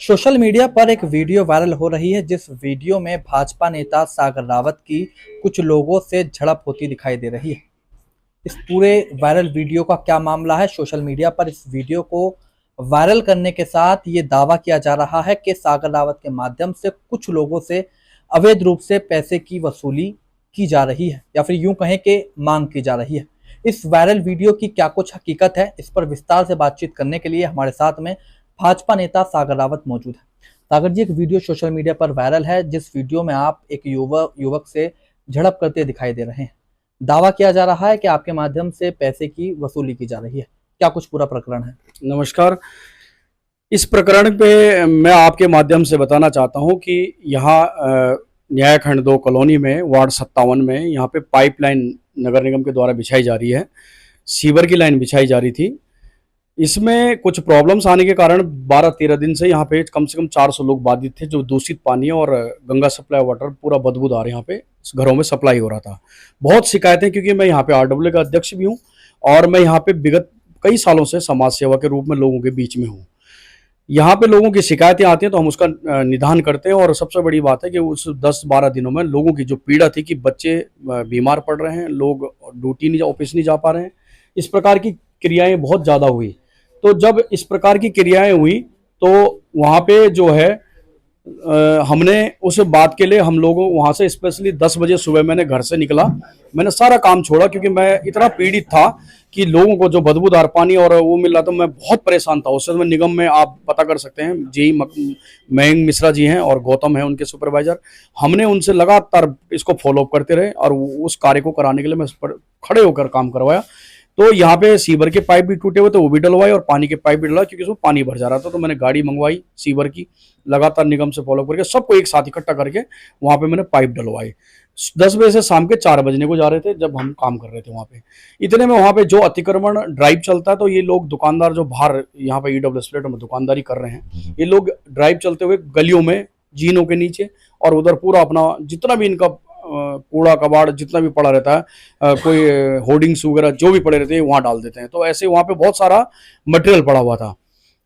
Social media पर एक video viral हो रही है जिस वीडियो में भाजपा नेता सागर रावत की कुछ लोगों से झड़प होती दिखाई दे रही है। इस पूरे वायरल वीडियो का क्या मामला है? सोशल मीडिया पर इस वीडियो को वायरल करने के साथ ये दावा किया जा रहा है कि सागर रावत के माध्यम से कुछ लोगों से अवैध रूप से पैसे की वसूली की जा रही है या फिर यूं कहें कि मांग की जा रही है। इस वायरल वीडियो की क्या कुछ हकीकत है, इस पर विस्तार से बातचीत करने के लिए हमारे साथ में भाजपा नेता सागर रावत मौजूद है। सागर जी, एक वीडियो सोशल मीडिया पर वायरल है जिस वीडियो में आप एक युवक से झड़प करते दिखाई दे रहे हैं। दावा किया जा रहा है कि आपके माध्यम से पैसे की वसूली की जा रही है। क्या कुछ पूरा प्रकरण है? नमस्कार। इस प्रकरण पे मैं आपके माध्यम से बताना चाहता हूं कि यहाँ न्याय खंड 2 कॉलोनी में वार्ड 57 में यहाँ पे पाइपलाइन नगर निगम के द्वारा बिछाई जा रही है। सीवर की लाइन बिछाई जा रही थी। इसमें कुछ प्रॉब्लम्स आने के कारण 12-13 दिन से यहाँ पे कम से कम 400 लोग बाधित थे। जो दूषित पानी और गंगा सप्लाई वाटर पूरा बदबूदार यहाँ पे घरों में सप्लाई हो रहा था। बहुत शिकायतें, क्योंकि मैं यहाँ पे आरडब्ल्यू का अध्यक्ष भी हूँ और मैं यहाँ पे विगत कई सालों से समाज सेवा के रूप में लोगों के बीच में हूँ। यहाँ पे लोगों की शिकायतें आती हैं तो हम उसका निदान करते हैं। और सबसे बड़ी बात है कि उस 10-12 दिनों में लोगों की जो पीड़ा थी कि बच्चे बीमार पड़ रहे हैं, लोग ड्यूटी नहीं ऑफिस नहीं जा पा रहे हैं, इस प्रकार की क्रियाएं बहुत ज़्यादा हुई। तो जब इस प्रकार की क्रियाएं हुई तो वहाँ पे जो है हमने उस बात के लिए हम लोगों वहाँ से स्पेशली 10 बजे सुबह मैंने घर से निकला। मैंने सारा काम छोड़ा क्योंकि मैं इतना पीड़ित था कि लोगों को जो बदबूदार पानी और वो मिल रहा था, मैं बहुत परेशान था। उस समय निगम में आप पता कर सकते हैं, जेई मयंक मिश्रा जी हैं और गौतम है उनके सुपरवाइजर। हमने उनसे लगातार इसको फॉलोअप करते रहे और उस कार्य को कराने के लिए मैं इस पर खड़े होकर काम करवाया। तो यहाँ पे सीवर के पाइप भी टूटे हुए थे, वो भी डलवाए और पानी के पाइप भी डलवाए क्योंकि उसमें पानी भर जा रहा था। तो मैंने गाड़ी मंगवाई सीवर की, लगातार निगम से फॉलो करके सबको एक साथ इकट्ठा करके वहाँ पे मैंने पाइप डलवाए। 10 बजे से शाम के 4 बजने को जा रहे थे जब हम काम कर रहे थे वहाँ पे। इतने में वहाँ पे जो अतिक्रमण ड्राइव चलता है, तो ये लोग दुकानदार जो बाहर यहाँ पे ईडब्ल्यू प्लेट में दुकानदारी कर रहे हैं, ये लोग ड्राइव चलते हुए गलियों में, जीनों के नीचे और उधर पूरा अपना जितना भी इनका कूड़ा कबाड़ जितना भी पड़ा रहता है, कोई होर्डिंग्स वगैरह जो भी पड़े रहते हैं वहाँ डाल देते हैं। तो ऐसे वहाँ पे बहुत सारा मटेरियल पड़ा हुआ था।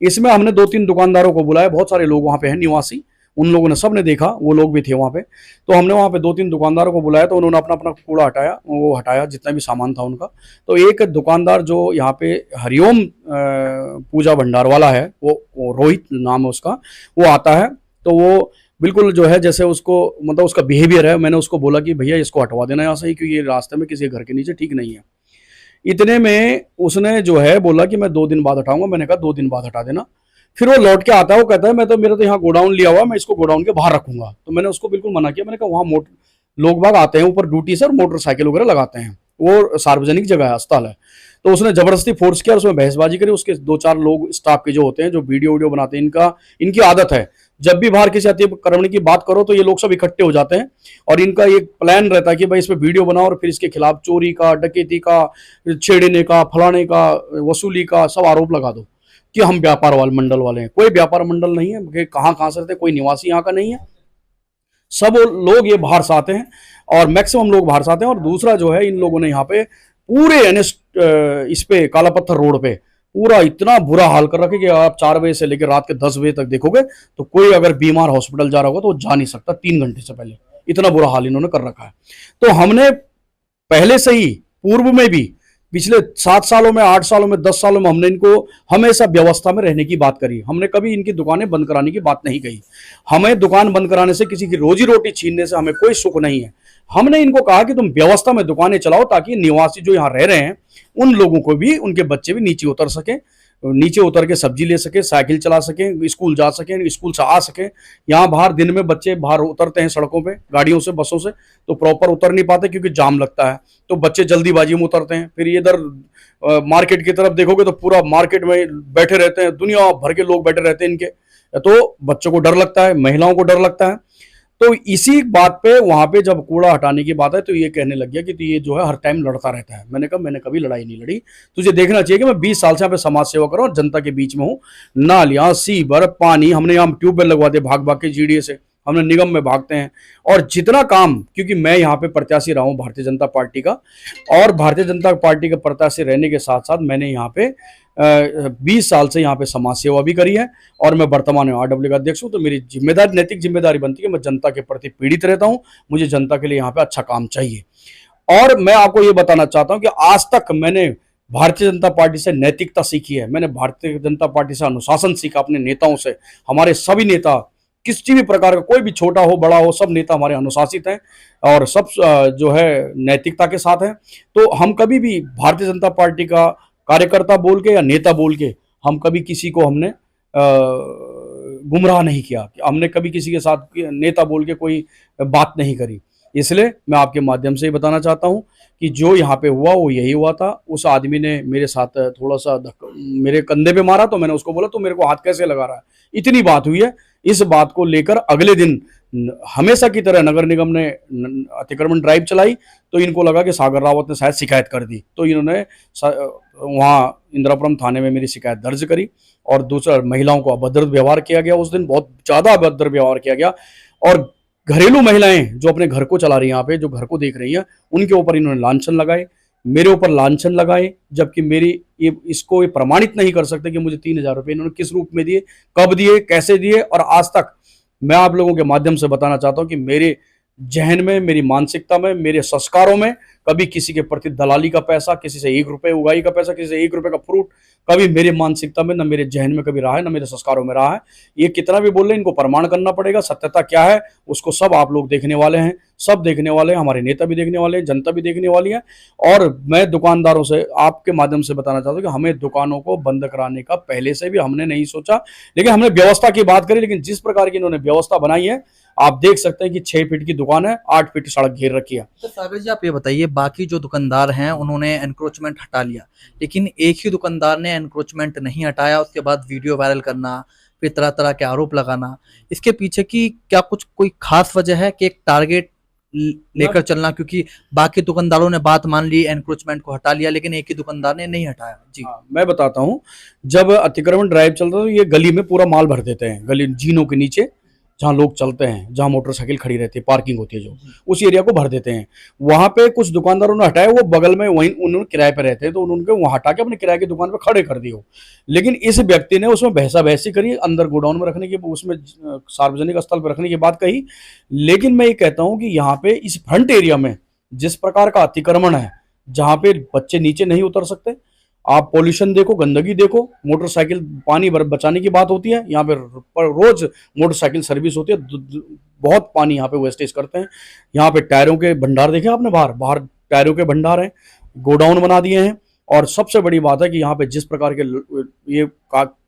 इसमें हमने 2-3 दुकानदारों को बुलाया, बहुत सारे लोग वहाँ पे हैं निवासी, उन लोगों ने सब ने देखा, वो लोग भी थे वहाँ पे। तो हमने वहाँ पे 2-3 दुकानदारों को बुलाया, तो उन्होंने अपना अपना कूड़ा हटाया, वो हटाया जितना भी सामान था उनका। तो एक दुकानदार जो यहाँ पे हरिओम पूजा भंडार वाला है, वो रोहित नाम है उसका, वो आता है। तो वो बिल्कुल जो है जैसे उसको मतलब उसका बिहेवियर है, मैंने उसको बोला कि भैया इसको हटवा देना यहाँ से, क्योंकि ये रास्ते में किसी घर के नीचे ठीक नहीं है। इतने में उसने जो है बोला कि मैं 2 दिन बाद हटाऊंगा। मैंने कहा 2 दिन बाद हटा देना। फिर वो लौट के आता है, वो कहता है मेरा तो यहाँ गोडाउन लिया हुआ, मैं इसको गोडाउन के बाहर रखूंगा। तो मैंने उसको बिल्कुल मना किया। मैंने कहा वहाँ लोग बाग आते हैं ऊपर ड्यूटी से और मोटरसाइकिल वगैरह लगाते हैं, वो सार्वजनिक जगह है, अस्पताल है। तो उसने जबरदस्ती फोर्स किया, उसमें बहसबाजी करी। उसके 2-4 लोग स्टाफ के जो होते हैं, जो वीडियो बनाते हैं, इनकी आदत है जब भी बाहर किसी अतिक्रमण की बात करो तो ये लोग सब इकट्ठे हो जाते हैं और इनका एक प्लान रहता है कि भाई इस पे वीडियो बनाओ और फिर इसके खिलाफ चोरी का, डकैती का, छेड़ने का, फलाने का, वसूली का सब आरोप लगा दो कि हम व्यापार वाले मंडल वाले हैं। कोई व्यापार मंडल नहीं है, कहाँ से रहते, कोई निवासी यहाँ का नहीं है, सब लोग ये बाहर से आते हैं और मैक्सिमम लोग बाहर से आते हैं। और दूसरा जो है, इन लोगों ने यहाँ पे पूरे इस पे काला पत्थर रोड पे पूरा इतना बुरा हाल कर रखे कि आप 4 बजे से लेकर रात के 10 बजे तक देखोगे तो कोई अगर बीमार हॉस्पिटल जा रहा होगा तो वो जा नहीं सकता 3 घंटे से पहले। इतना बुरा हाल इन्होंने कर रखा है। तो हमने पहले से ही पूर्व में भी पिछले 7 सालों में, 8 सालों में, 10 सालों में हमने इनको हमेशा व्यवस्था में रहने की बात करी। हमने कभी इनकी दुकानें बंद कराने की बात नहीं कही। हमें दुकान बंद कराने से, किसी की रोजी रोटी छीनने से हमें कोई सुख नहीं है। हमने इनको कहा कि तुम व्यवस्था में दुकानें चलाओ ताकि निवासी जो यहाँ रह रहे हैं उन लोगों को भी, उनके बच्चे भी नीचे उतर सके, नीचे उतर के सब्जी ले सके, साइकिल चला सके, स्कूल जा सके, स्कूल से आ सके। यहाँ बाहर दिन में बच्चे बाहर उतरते हैं सड़कों पे गाड़ियों से, बसों से, तो प्रॉपर उतर नहीं पाते क्योंकि जाम लगता है। तो बच्चे जल्दीबाजी में उतरते हैं। फिर इधर मार्केट की तरफ देखोगे तो पूरा मार्केट में बैठे रहते हैं, दुनिया भर के लोग बैठे रहते हैं इनके। तो बच्चों को डर लगता है, महिलाओं को डर लगता है। तो इसी बात पे वहां पे जब कूड़ा हटाने की बात है तो ये कहने लग गया कि तो ये जो है हर टाइम लड़ता रहता है। मैंने कहा मैंने कभी लड़ाई नहीं लड़ी, तुझे देखना चाहिए कि मैं 20 साल से यहाँ पे समाज सेवा कर रहा हूँ, जनता के बीच में हूँ। नालियां, सीवर, पानी, हमने यहाँ ट्यूबवेल लगवा दिए भाग भाग के जीडीए से, हमने निगम में भागते हैं। और जितना काम, क्योंकि मैं यहाँ पे प्रत्याशी रहा हूँ भारतीय जनता पार्टी का, और भारतीय जनता पार्टी के प्रत्याशी रहने के साथ साथ मैंने यहाँ पे 20 साल से यहाँ पे समाज सेवा भी करी है और मैं वर्तमान में आरडब्ल्यू का अध्यक्ष हूँ। तो मेरी जिम्मेदारी, नैतिक जिम्मेदारी बनती है कि मैं जनता के प्रति पीड़ित रहता हूँ, मुझे जनता के लिए यहाँ पे अच्छा काम चाहिए। और मैं आपको ये बताना चाहता हूँ कि आज तक मैंने भारतीय जनता पार्टी से नैतिकता सीखी है, मैंने भारतीय जनता पार्टी से अनुशासन सीखा अपने नेताओं से। हमारे सभी नेता किसी भी प्रकार का, कोई भी छोटा हो बड़ा हो, सब नेता हमारे अनुशासित हैं और सब जो है नैतिकता के साथ हैं। तो हम कभी भी भारतीय जनता पार्टी का कार्यकर्ता बोल के या नेता बोल के हम कभी किसी को हमने गुमराह नहीं किया, हमने कभी किसी के साथ नेता बोल के कोई बात नहीं करी। इसलिए मैं आपके माध्यम से ये बताना चाहता हूँ कि जो यहाँ पे हुआ वो यही हुआ था। उस आदमी ने मेरे साथ थोड़ा सा मेरे कंधे पे मारा तो मैंने उसको बोला तो मेरे को हाथ कैसे लगा रहा है, इतनी बात हुई है। इस बात को लेकर अगले दिन हमेशा की तरह नगर निगम ने अतिक्रमण ड्राइव चलाई तो इनको लगा कि सागर रावत ने शायद शिकायत कर दी, तो इन्होंने वहाँ इंदिरापुरम थाने में मेरी शिकायत दर्ज करी। और दूसरा, महिलाओं को अभद्र व्यवहार किया गया, उस दिन बहुत ज़्यादा अभद्र व्यवहार किया गया। और घरेलू महिलाएं जो अपने घर को चला रही हैं, यहाँ पे जो घर को देख रही हैं, उनके ऊपर इन्होंने लांछन लगाए, मेरे ऊपर लांछन लगाए, जबकि मेरी इसको ये प्रमाणित नहीं कर सकते कि मुझे 3,000 रुपये इन्होंने किस रूप में दिए, कब दिए, कैसे दिए। और आज तक मैं आप लोगों के माध्यम से बताना चाहता हूं कि मेरे जहन में, मेरी मानसिकता में, मेरे संस्कारों में कभी किसी के प्रति दलाली का पैसा, किसी से 1 रुपये उगाई का पैसा, किसी से 1 रुपये का फ्रूट कभी मेरे मानसिकता में, न मेरे जहन में कभी रहा है, न मेरे संस्कारों में रहा है। ये कितना भी बोल रहे हैं, इनको प्रमाण करना पड़ेगा। सत्यता क्या है उसको सब आप लोग देखने वाले हैं, सब देखने वाले हैं, हमारे नेता भी देखने वाले हैं, जनता भी देखने वाली है। और मैं दुकानदारों से आपके माध्यम से बताना चाहता हूँ कि हमें दुकानों को बंद कराने का पहले से भी हमने नहीं सोचा, लेकिन हमने व्यवस्था की बात करी। लेकिन जिस प्रकार की इन्होंने व्यवस्था बनाई है, आप देख सकते हैं कि 6 फीट की दुकान है, 8 फीट सड़क घेर रखी है। तो सागर जी, आप ये बताइए, बाकी जो दुकानदार हैं उन्होंने एनक्रोचमेंट हटा लिया, लेकिन एक ही दुकानदार ने एनक्रोचमेंट नहीं हटाया, उसके बाद वीडियो वायरल करना, फिर तरह तरह के आरोप लगाना, इसके पीछे की क्या कुछ कोई खास वजह है कि एक टारगेट लेकर चलना? क्योंकि बाकी दुकानदारों ने बात मान ली, एनक्रोचमेंट को हटा लिया, लेकिन एक ही दुकानदार ने नहीं हटाया। जी मैं बताता हूँ, जब अतिक्रमण ड्राइव चलता है तो ये गली में पूरा माल भर देते हैं, गली जीनों के नीचे जहाँ लोग चलते हैं, जहाँ मोटरसाइकिल खड़ी रहती है, पार्किंग होती है, जो उस एरिया को भर देते हैं। वहां पे कुछ दुकानदारों ने हटाया, वो बगल में वहीं उन्होंने किराए पे रहते हैं, तो उन्होंने वहां हटा के अपने किराए की दुकान पे खड़े कर दिए। लेकिन इस व्यक्ति ने उसमें बहसा बहसी करी, अंदर गोडाउन में रखने की, उसमें सार्वजनिक स्थल पर रखने की बात कही। लेकिन मैं ये कहता हूँ कि यहाँ पे इस फ्रंट एरिया में जिस प्रकार का अतिक्रमण है, जहाँ पे बच्चे नीचे नहीं उतर सकते, आप पॉल्यूशन देखो, गंदगी देखो, मोटरसाइकिल पानी बचाने की बात होती है, यहाँ पे रोज मोटरसाइकिल सर्विस होती है, बहुत पानी यहाँ पे वेस्टेज करते हैं। यहाँ पे टायरों के भंडार देखे आपने, बाहर टायरों के भंडार हैं, गोडाउन बना दिए हैं। और सबसे बड़ी बात है कि यहाँ पे जिस प्रकार के ये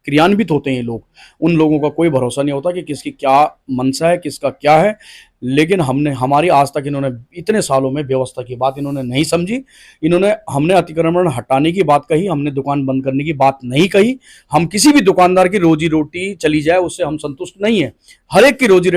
क्रियान्वित होते हैं लोग, उन लोगों का कोई भरोसा नहीं होता कि किसकी क्या मंशा है, किसका क्या है। लेकिन हमारी आज तक इन्होंने इतने सालों में व्यवस्था की बात इन्होंने नहीं समझी। हमने अतिक्रमण हटाने की बात कही, हमने दुकान बंद करने की बात नहीं कही। हम किसी भी दुकानदार की रोजी रोटी चली जाए उससे हम संतुष्ट नहीं है। हर एक की रोजी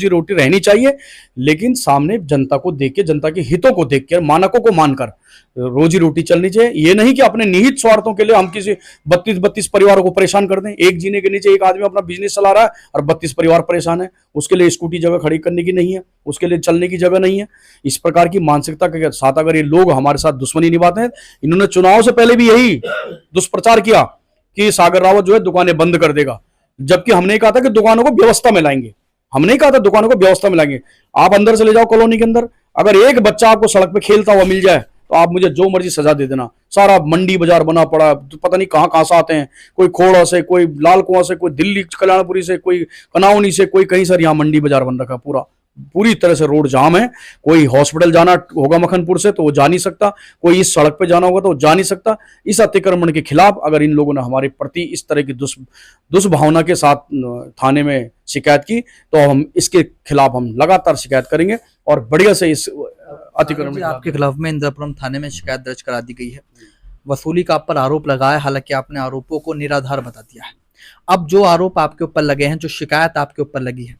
रोटी रहनी चाहिए, लेकिन सामने जनता को देख के, जनता के हितों को देख कर, मानकों को मानकर रोजी रोटी चलनी चाहिए। ये नहीं कि अपने निहित स्वार्थों के लिए हम किसी 32 परिवारों को परेशान कर दें। एक जीने के नीचे एक आदमी अपना बिजनेस चला रहा है और 32 परिवार परेशान है, उसके लिए स्कूटी जगह खड़ी करने की नहीं है, उसके लिए चलने की जगह नहीं है। इस प्रकार की मानसिकता के साथ अगर ये लोग हमारे साथ दुश्मनी निभाते हैं, इन्होंने चुनाव से पहले भी यही दुष्प्रचार किया कि सागर रावत जो है दुकानें बंद कर देगा, जबकि हमने कहा था कि दुकानों को व्यवस्था में लाएंगे। हमने कहा था दुकानों को व्यवस्था में लाएंगे। आप अंदर चले जाओ कॉलोनी के अंदर, अगर एक बच्चा आपको सड़क पे खेलता हुआ मिल जाए तो आप मुझे जो मर्जी सजा दे देना। सारा मंडी बाजार बना पड़ा, तो पता नहीं कहां से आते हैं, कोई खोड़ा से, कोई लाल कुआं से, कोई दिल्ली कल्याणपुरी से, कोई कनाउनी से, कोई कहीं सर। यहाँ मंडी बाजार बन रखा, पूरी तरह से रोड जाम है। कोई हॉस्पिटल जाना होगा मखनपुर से तो वो जा नहीं सकता, कोई इस सड़क पे जाना होगा तो वो जा नहीं सकता। इस अतिक्रमण के खिलाफ अगर इन लोगों ने हमारे प्रति इस तरह की दुष्भावना के साथ थाने में शिकायत की तो हम इसके खिलाफ हम लगातार शिकायत करेंगे और बढ़िया से इस अतिक्रमण आपके खिलाफ में इंदिरापुरम थाने में शिकायत दर्ज करा दी गई है। वसूली का आप पर आरोप लगाया, हालांकि आपने आरोपों को निराधार बता दिया है। अब जो आरोप आपके ऊपर लगे हैं, जो शिकायत आपके ऊपर लगी है,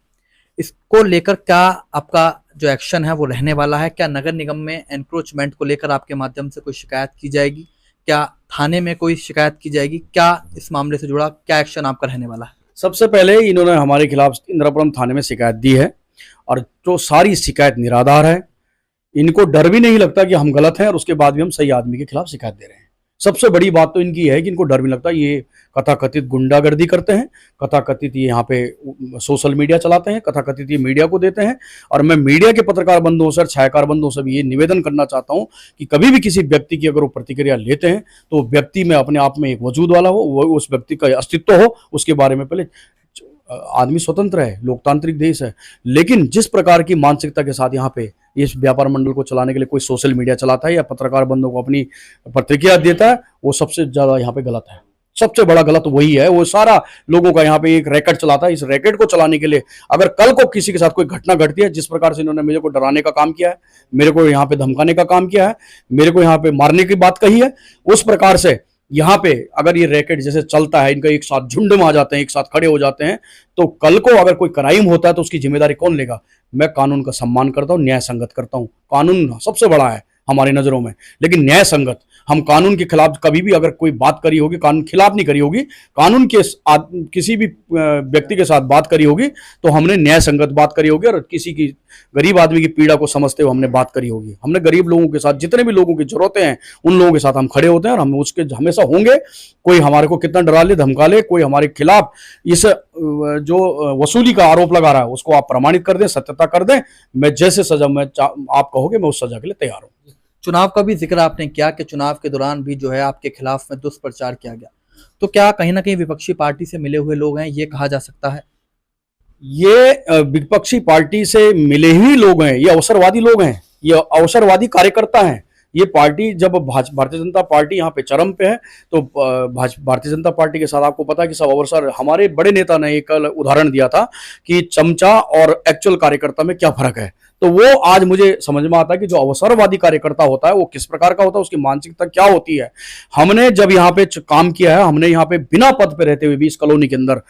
इसको लेकर क्या आपका जो एक्शन है वो रहने वाला है? क्या नगर निगम में एनक्रोचमेंट को लेकर आपके माध्यम से कोई शिकायत की जाएगी? क्या थाने में कोई शिकायत की जाएगी? क्या इस मामले से जुड़ा क्या एक्शन आपका रहने वाला है? सबसे पहले इन्होंने हमारे खिलाफ इंदिरापुरम थाने में शिकायत दी है और जो सारी शिकायत निराधार है। इनको डर भी नहीं लगता कि हम गलत हैं और उसके बाद भी हम सही आदमी के खिलाफ शिकायत दे रहे हैं। सबसे बड़ी बात तो इनकी है कि इनको डर भी लगता है। ये कथाकथित गुंडागर्दी करते हैं, कथाकथित ये यहाँ पे सोशल मीडिया चलाते हैं, कथाकथित ये मीडिया को देते हैं। और मैं मीडिया के पत्रकार बंधुओं से, छायाकार बंधुओं से भी ये निवेदन करना चाहता हूँ कि कभी भी किसी व्यक्ति की अगर वो प्रतिक्रिया लेते हैं तो व्यक्ति में अपने आप में एक वजूद वाला हो, वो उस व्यक्ति का अस्तित्व हो, उसके बारे में पहले आदमी स्वतंत्र है, लोकतांत्रिक देश है। लेकिन जिस प्रकार की मानसिकता के साथ यहाँ पे इस व्यापार मंडल को चलाने के लिए कोई सोशल मीडिया चलाता है या पत्रकार बंधुओं को अपनी प्रतिक्रिया देता है, वो सबसे ज्यादा यहाँ पे गलत है। सबसे बड़ा गलत वही है। वो सारा लोगों का यहाँ पे एक रैकेट चलाता है। इस रैकेट को चलाने के लिए अगर कल को किसी के साथ कोई घटना घटती है, जिस प्रकार से इन्होंने मेरे को डराने का काम किया है, मेरे को यहाँ पे धमकाने का काम किया है, मेरे को यहाँ पे मारने की बात कही है, उस प्रकार से यहाँ पे अगर ये रैकेट जैसे चलता है, इनका एक साथ झुंड में आ जाते हैं, एक साथ खड़े हो जाते हैं, तो कल को अगर कोई क्राइम होता है तो उसकी जिम्मेदारी कौन लेगा? मैं कानून का सम्मान करता हूँ, न्याय संगत करता हूँ। कानून सबसे बड़ा है हमारी नजरों में, लेकिन न्याय संगत। हम कानून के खिलाफ कभी भी अगर कोई बात करी होगी, कानून खिलाफ नहीं करी होगी, कानून के किसी भी व्यक्ति के साथ बात करी होगी तो हमने न्याय संगत बात करी होगी और किसी की गरीब आदमी की पीड़ा को समझते हुए हमने बात करी होगी। हमने गरीब लोगों के साथ, जितने भी लोगों की जरूरतें हैं, उन लोगों के साथ हम खड़े होते हैं और हम उसके हमेशा होंगे। कोई हमारे को कितना डरा ले, धमका ले, कोई हमारे खिलाफ इस जो वसूली का आरोप लगा रहा है उसको आप प्रमाणित कर दें, सत्यता कर दें, मैं जैसे सजा आप कहोगे मैं उस सजा के लिए तैयार हूँ। चुनाव का भी जिक्र आपने किया कि चुनाव के दौरान भी जो है आपके खिलाफ में दुष्प्रचार किया गया, तो क्या कहीं ना कहीं विपक्षी पार्टी से मिले हुए लोग हैं, ये कहा जा सकता है? ये विपक्षी पार्टी से मिले ही लोग हैं, ये अवसरवादी लोग हैं, ये अवसरवादी कार्यकर्ता हैं। ये पार्टी जब भारतीय जनता पार्टी यहाँ पे चरम पे है तो भारतीय जनता पार्टी के साथ आपको पता है कि सब अवसर, हमारे बड़े नेता ने एक उदाहरण दिया था कि चमचा और एक्चुअल कार्यकर्ता में क्या फर्क है। तो वो आज मुझे समझ में आता है कि जो अवसरवादी कार्यकर्ता होता है वो किस प्रकार का होता है, उसकी मानसिकता क्या होती है। हमने जब यहाँ पे काम किया है, हमने यहाँ पे बिना पद पे रहते हुए भी इस कॉलोनी के अंदर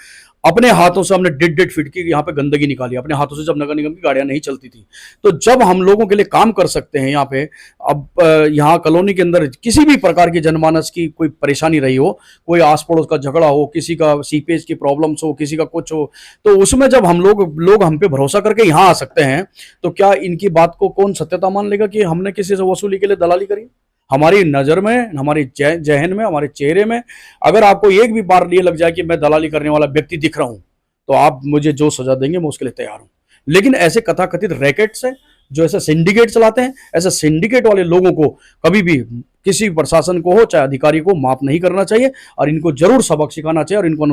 अपने हाथों से हमने 1.5 फीट की यहाँ पे गंदगी निकाली अपने हाथों से, जब नगर निगम की गाड़ियां नहीं चलती थी। तो जब हम लोगों के लिए काम कर सकते हैं यहाँ पे, अब यहाँ कॉलोनी के अंदर किसी भी प्रकार की जनमानस की कोई परेशानी रही हो, कोई आस पड़ोस का झगड़ा हो, किसी का सीपेज की प्रॉब्लम्स हो, किसी का कुछ हो, तो उसमें जब हम लोग हम पे भरोसा करके यहाँ आ सकते हैं, तो क्या इनकी बात को कौन सत्यता मान लेगा कि हमने किसी से वसूली के लिए दलाली करी? हमारी नजर में, हमारी जहन में, हमारे चेहरे में अगर आपको एक भी बार ये लग जाए कि मैं दलाली करने वाला व्यक्ति दिख रहा हूं, तो आप मुझे जो सजा देंगे मैं उसके लिए तैयार हूं। लेकिन ऐसे कथाकथित रैकेट से जो ऐसे सिंडिकेट चलाते हैं, ऐसे सिंडिकेट वाले लोगों को कभी भी किसी प्रशासन को हो चाहे अधिकारी को माफ नहीं करना चाहिए और इनको जरूर सबक सिखाना चाहिए और इनको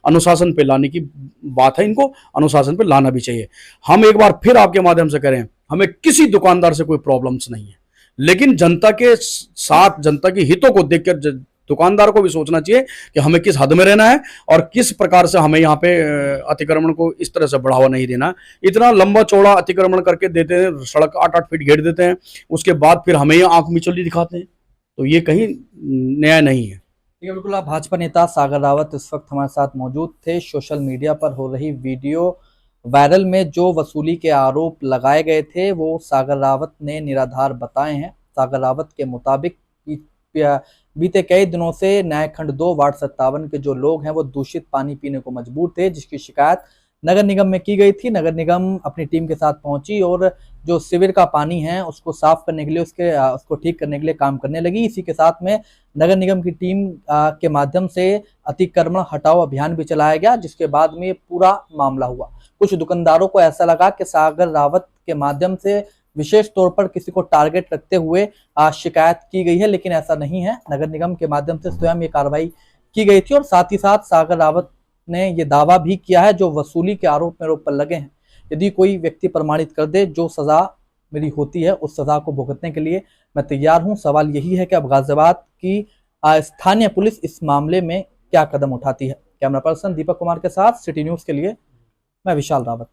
अनुशासन पे लाने की बात है, इनको अनुशासन पे लाना भी चाहिए। हम एक बार फिर आपके माध्यम से कह रहे हैं, हमें किसी दुकानदार से कोई प्रॉब्लम्स नहीं है, लेकिन जनता के साथ, जनता के हितों को देखकर दुकानदार को भी सोचना चाहिए कि हमें किस हद में रहना है और किस प्रकार से हमें यहाँ पे अतिक्रमण को इस तरह से बढ़ावा नहीं देना। इतना लंबा चौड़ा अतिक्रमण करके देते हैं, सड़क 8-8 फीट घेर देते हैं, उसके बाद फिर हमें आंख मिचौली दिखाते हैं, तो ये कहीं न्याय नहीं है। ठीक है, बिल्कुल। आप भाजपा नेता सागर रावत इस वक्त हमारे साथ मौजूद थे। सोशल मीडिया पर हो रही वीडियो वायरल में जो वसूली के आरोप लगाए गए थे वो सागर रावत ने निराधार बताए हैं। सागर रावत के मुताबिक बीते कई दिनों से न्यायखंड 2 वार्ड 57 के जो लोग हैं वो दूषित पानी पीने को मजबूर थे, जिसकी शिकायत नगर निगम में की गई थी। नगर निगम अपनी टीम के साथ पहुंची और जो सीवर का पानी है उसको साफ करने के लिए, उसको ठीक करने के लिए काम करने लगी। इसी के साथ में नगर निगम की टीम के माध्यम से अतिक्रमण हटाओ अभियान भी चलाया गया, जिसके बाद में पूरा मामला हुआ। कुछ दुकानदारों को ऐसा लगा कि सागर रावत के माध्यम से विशेष तौर पर किसी को टारगेट रखते हुए शिकायत की गई है, लेकिन ऐसा नहीं है। नगर निगम के माध्यम से स्वयं ये कार्रवाई की गई थी और साथ ही साथ सागर रावत ने ये दावा भी किया है जो वसूली के आरोप मेरे ऊपर लगे हैं, यदि कोई व्यक्ति प्रमाणित कर दे जो सजा मेरी होती है उस सजा को भुगतने के लिए मैं तैयार हूं। सवाल यही है कि अब गाजियाबाद की स्थानीय पुलिस इस मामले में क्या कदम उठाती है। कैमरा पर्सन दीपक कुमार के साथ सिटी न्यूज के लिए मैं विशाल रावत।